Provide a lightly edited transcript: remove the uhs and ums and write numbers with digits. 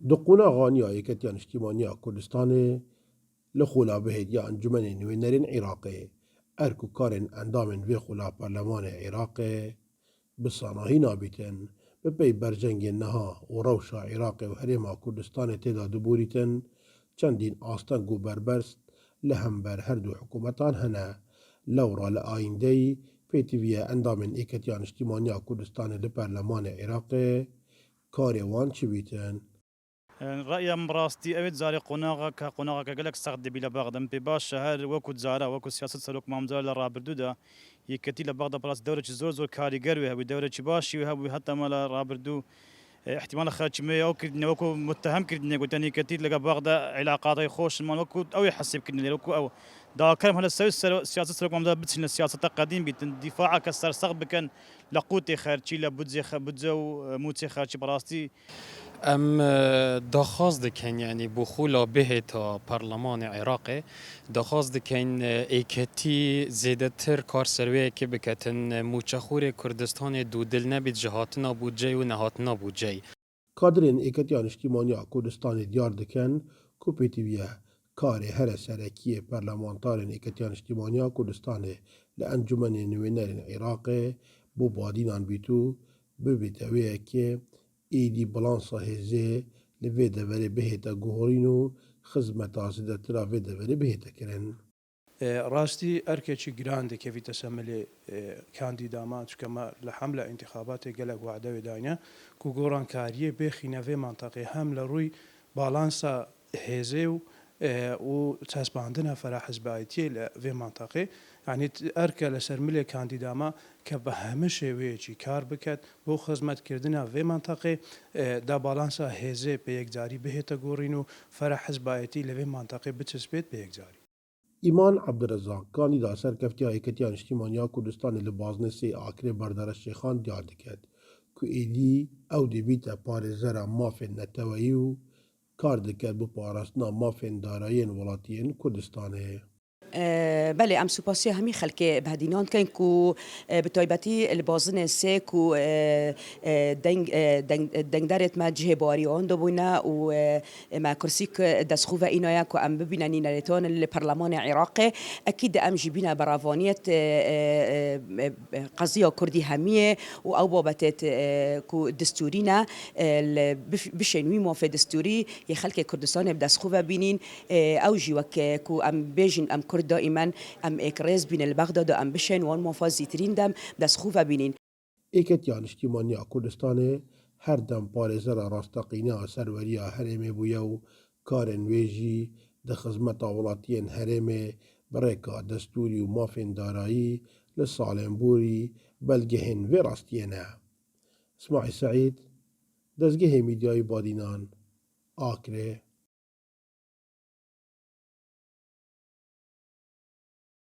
دقونا غانيا يكتيان اجتماعية كردستان لخولا بهد يا انجمن نوينرين عراقي اركو كارن اندامن في خولا برلمان عراقي بصناهينا بيتن ببي برجنگ نها وروشا عراقي وهريما كردستان تدا دبوريتن چندين آستنگو بربرست لهمبر هردو حكومتان هنا لورا لآيندي بيتيفيا اندامن ايكتيان اجتماعية كردستان لبرلمان عراقي كاري وان چبيتن رأيم براستي أبد زاري قناغا كقلك سغد بلا بغدم بباش شهر وكو زارا وكو سياسة سلوك مامزار لرابردودا يكتي لبغدا بلاس دورة زور كاريجر وها ودورة باشي وها حتى مالا رابردو احتمال خارج ما وكو متهم كردني قلت اني كتير لقى بغدا علاقات خوش ما وكو او يحسب كردني وكو او دا كلام هلا سياسة سلوك مامزار بتسن السياسة قديم بيتن دفاع كسر صغب كان لقوتي خارجي لبودزي بودزو موتي خارجي براستي ام داخواست دکن یعنی بخولا به تا پارلمان عراقی داخواست دکن ایکتی زیده تر کار سروی که بکتن موچخور کردستان دو دل نبید جهاتنا بودجی و نهاتنا بودجی کادرین ایکتیان اجتماعی کردستان دیار دکن کوپیتیویه کار هر سرکی پرلمانتارن ایکتیان اجتماعی کردستان لانجمن نوینرین عراقی بو بادینان بیتو ببیتویه که ایدی بلانسا هزه لوی دوری بهتا گوهرینو خزمت آزده ترا وی دوری بهتا کرن. راستی ارکچی گراند که وی تسملی کاندیدامات کما لحمله انتخابات گلگ وعده و دانیا کو گوران کاریه بخینه و منطقه هم لروی بالانسا هزه و تسباندنا فرا حزبایتی و منطقه يعني أركل لسرملة كانديداما كبهمش ويجي كار بكت بو خدمت كردنا في منطقة دا بالانسا هزه بيجاري به تقورينو فرح حزبایتی لوی منطقه بتثبت بيجاري ایمان عبدالرزاق کاندیدا سرکفتیا ایکتیان اجتماعی کردستان لبازن سی آکر بردار الشیخان دیار دکد که ایدی او دی بیتا پارزرا مافن نتویو کار دکد بو پارستنا مافن دارایین ولاتین کردستانه. بله ام سوپاسی همی خلک بهدینان کن کو بتایبتی البازن سه کو دنگ دارت ما جه باری آن دو بونا و ما کرسیک دستخو و اینایا کو ام ببینن نرتون البرلمان العراقي اكيد ام جبنا برافانيت قضيه كردي هميه و او بابتت کو دستورينا بشنوي موافق دستوري يخلك كردستان بدستخو و بینین او جوك کو ام بيجن ام كرد دائما ام اكرز بين البغداد ام بشن وان مفازي ترين دم دس خوفا بينين ایکتیان اجتماعی کردستان هر دم پارزر راستقینه سروریا هرمه بویو کارن ویجی ده خدمت ولاتین هرمه برکا دستوری و مافن دارایی لسالنبوری بلگهن و راستینه. اسماعیل سعید دزگه میدیای بادینان آکره